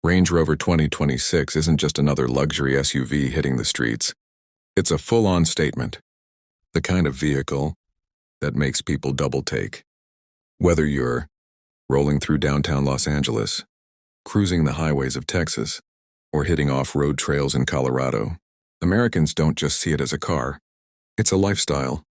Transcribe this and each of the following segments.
Range Rover 2026 isn't just another luxury SUV hitting the streets. It's a full-on statement. The kind of vehicle that makes people double-take. Whether you're rolling through downtown Los Angeles, cruising the highways of Texas, or hitting off-road trails in Colorado, Americans don't just see it as a car. It's a lifestyle.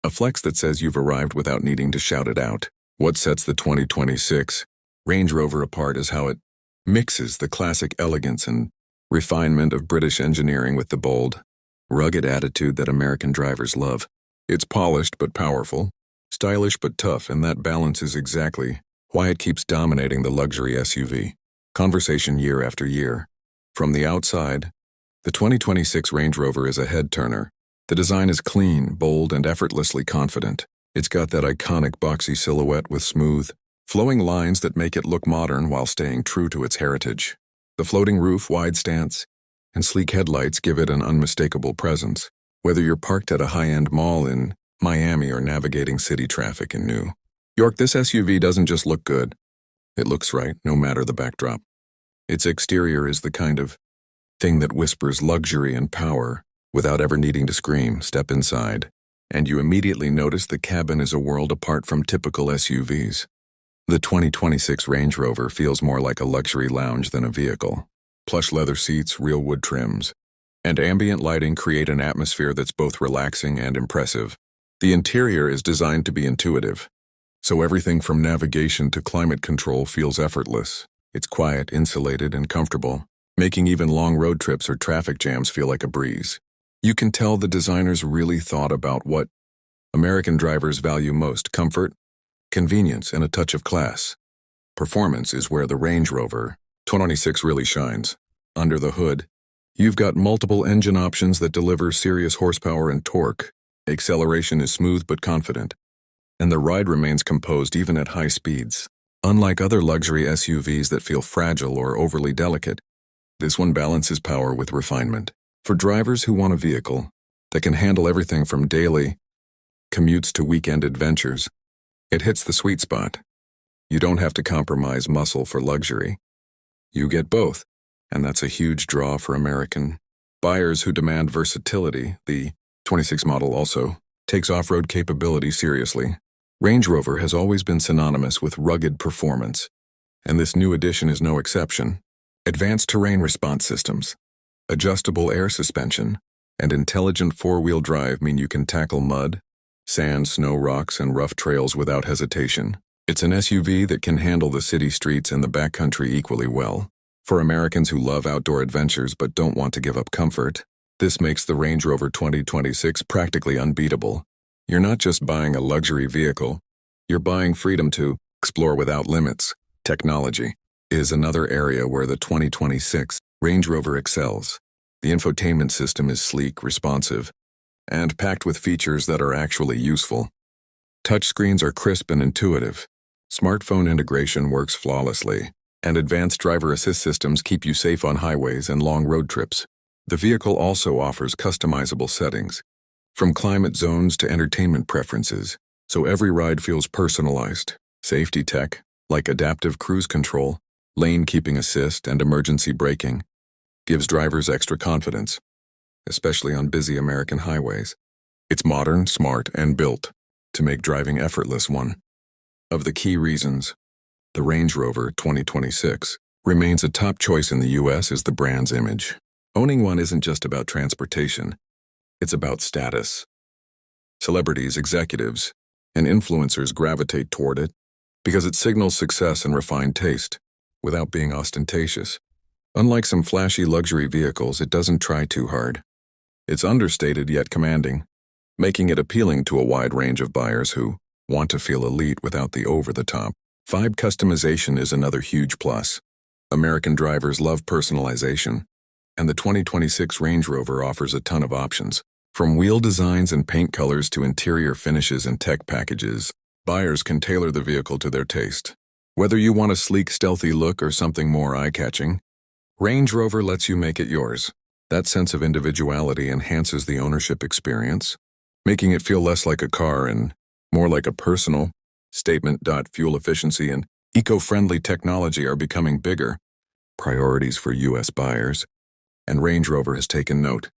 A flex that says you've arrived without needing to shout it out. What sets the 2026 Range Rover apart is how it mixes the classic elegance and refinement of British engineering with the bold, rugged attitude that American drivers love. It's polished but powerful, stylish but tough, and that balance is exactly why it keeps dominating the luxury SUV conversation year after year. From the outside, the 2026 Range Rover is a head-turner. The design is clean, bold, and effortlessly confident. It's got that iconic boxy silhouette with smooth, flowing lines that make it look modern while staying true to its heritage. The floating roof, wide stance, and sleek headlights give it an unmistakable presence, whether you're parked at a high-end mall in Miami or navigating city traffic in New York. This SUV doesn't just look good. It looks right, no matter the backdrop. Its exterior is the kind of thing that whispers luxury and power without ever needing to scream. Step inside, and you immediately notice the cabin is a world apart from typical SUVs. The 2026 Range Rover feels more like a luxury lounge than a vehicle. Plush leather seats, real wood trims, and ambient lighting create an atmosphere that's both relaxing and impressive. The interior is designed to be intuitive, so everything from navigation to climate control feels effortless. It's quiet, insulated, and comfortable, making even long road trips or traffic jams feel like a breeze. You can tell the designers really thought about what American drivers value most: comfort, convenience, and a touch of class. Performance is where the Range Rover 2026 really shines. Under the hood, you've got multiple engine options that deliver serious horsepower and torque. Acceleration is smooth but confident, and the ride remains composed even at high speeds. Unlike other luxury SUVs that feel fragile or overly delicate, this one balances power with refinement. For drivers who want a vehicle that can handle everything from daily commutes to weekend adventures, it hits the sweet spot. You don't have to compromise muscle for luxury. You get both, and that's a huge draw for American buyers who demand versatility. The 26 model also takes off-road capability seriously. Range Rover has always been synonymous with rugged performance, and this new edition is no exception. Advanced terrain response systems, adjustable air suspension, and intelligent four-wheel drive mean you can tackle mud, sand, snow, rocks, and rough trails without hesitation. It's an SUV that can handle the city streets and the backcountry equally well. For Americans who love outdoor adventures but don't want to give up comfort, this makes the Range Rover 2026 practically unbeatable. You're not just buying a luxury vehicle, you're buying freedom to explore without limits. Technology is another area where the 2026 Range Rover excels. The infotainment system is sleek, responsive, and packed with features that are actually useful. Touchscreens are crisp and intuitive. Smartphone integration works flawlessly, and advanced driver assist systems keep you safe on highways and long road trips. The vehicle also offers customizable settings, from climate zones to entertainment preferences, so every ride feels personalized. Safety tech, like adaptive cruise control, lane keeping assist, and emergency braking, gives drivers extra confidence, especially on busy American highways. It's modern, smart, and built to make driving effortless. One of the key reasons the Range Rover 2026 remains a top choice in the US is the brand's image. Owning one isn't just about transportation, it's about status. Celebrities, executives, and influencers gravitate toward it because it signals success and refined taste without being ostentatious. Unlike some flashy luxury vehicles, it doesn't try too hard. It's understated yet commanding, making it appealing to a wide range of buyers who want to feel elite without the over-the-top. Vibe customization is another huge plus. American drivers love personalization, and the 2026 Range Rover offers a ton of options. From wheel designs and paint colors to interior finishes and tech packages, buyers can tailor the vehicle to their taste. Whether you want a sleek, stealthy look or something more eye-catching, Range Rover lets you make it yours. That sense of individuality enhances the ownership experience, making it feel less like a car and more like a personal statement. Fuel efficiency and eco-friendly technology are becoming bigger priorities for U.S. buyers, and Range Rover has taken note.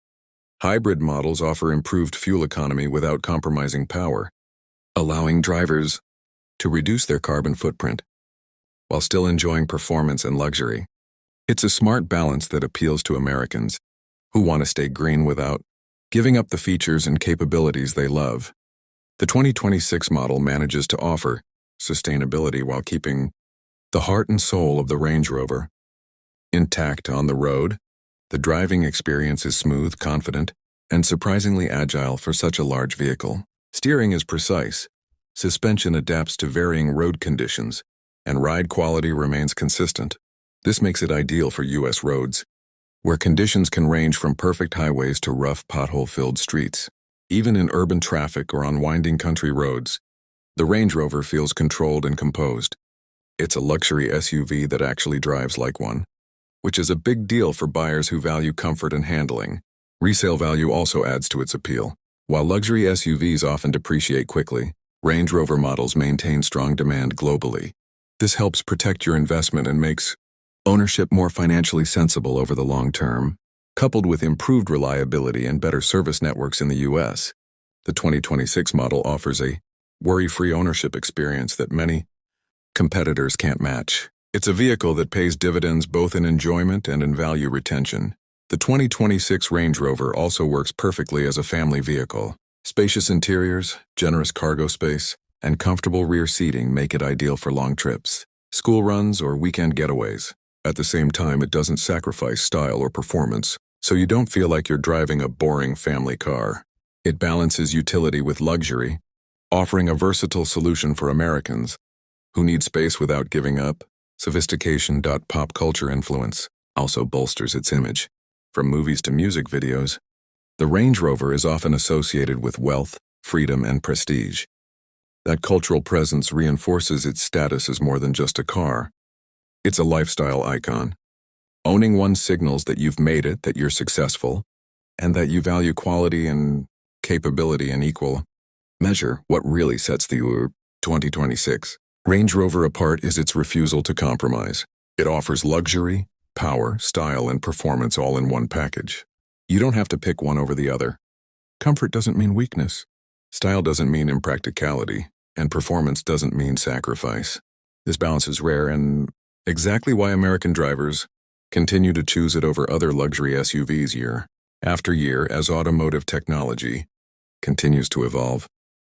Hybrid models offer improved fuel economy without compromising power, allowing drivers to reduce their carbon footprint while still enjoying performance and luxury. It's a smart balance that appeals to Americans who want to stay green without giving up the features and capabilities they love. The 2026 model manages to offer sustainability while keeping the heart and soul of the Range Rover intact on the road. The driving experience is smooth, confident, and surprisingly agile for such a large vehicle. Steering is precise, suspension adapts to varying road conditions, and ride quality remains consistent. This makes it ideal for U.S. roads, where conditions can range from perfect highways to rough, pothole-filled streets. Even in urban traffic or on winding country roads, the Range Rover feels controlled and composed. It's a luxury SUV that actually drives like one, which is a big deal for buyers who value comfort and handling. Resale value also adds to its appeal. While luxury SUVs often depreciate quickly, Range Rover models maintain strong demand globally. This helps protect your investment and makes ownership more financially sensible over the long term. Coupled with improved reliability and better service networks in the U.S., the 2026 model offers a worry-free ownership experience that many competitors can't match. It's a vehicle that pays dividends both in enjoyment and in value retention. The 2026 Range Rover also works perfectly as a family vehicle. Spacious interiors, generous cargo space, and comfortable rear seating make it ideal for long trips, school runs, or weekend getaways. At the same time, it doesn't sacrifice style or performance, so you don't feel like you're driving a boring family car. It balances utility with luxury, offering a versatile solution for Americans who need space without giving up. Sophistication. Pop culture influence also bolsters its image. From movies to music videos, the Range Rover is often associated with wealth, freedom, and prestige. That cultural presence reinforces its status as more than just a car. It's a lifestyle icon. Owning one signals that you've made it, that you're successful, and that you value quality and capability in equal measure. What really sets the 2026 Range Rover apart is its refusal to compromise. It offers luxury, power, style, and performance all in one package. You don't have to pick one over the other. Comfort doesn't mean weakness. Style doesn't mean impracticality, and performance doesn't mean sacrifice. This balance is rare and exactly why American drivers continue to choose it over other luxury SUVs year after year as automotive technology continues to evolve.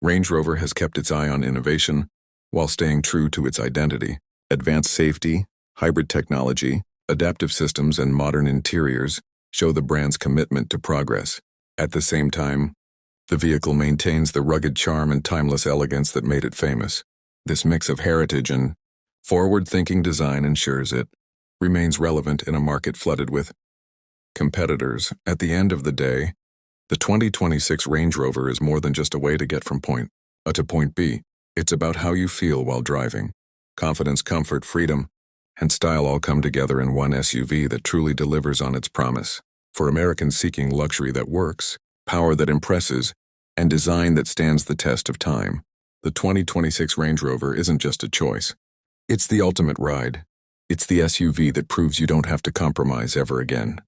Range Rover has kept its eye on innovation while staying true to its identity. Advanced safety, hybrid technology, adaptive systems, and modern interiors show the brand's commitment to progress. At the same time, the vehicle maintains the rugged charm and timeless elegance that made it famous. This mix of heritage and forward-thinking design ensures it remains relevant in a market flooded with competitors. At the end of the day, the 2026 Range Rover is more than just a way to get from point A to point B. It's about how you feel while driving. Confidence, comfort, freedom, and style all come together in one SUV that truly delivers on its promise. For Americans seeking luxury that works, power that impresses, and design that stands the test of time, the 2026 Range Rover isn't just a choice. It's the ultimate ride. It's the SUV that proves you don't have to compromise ever again.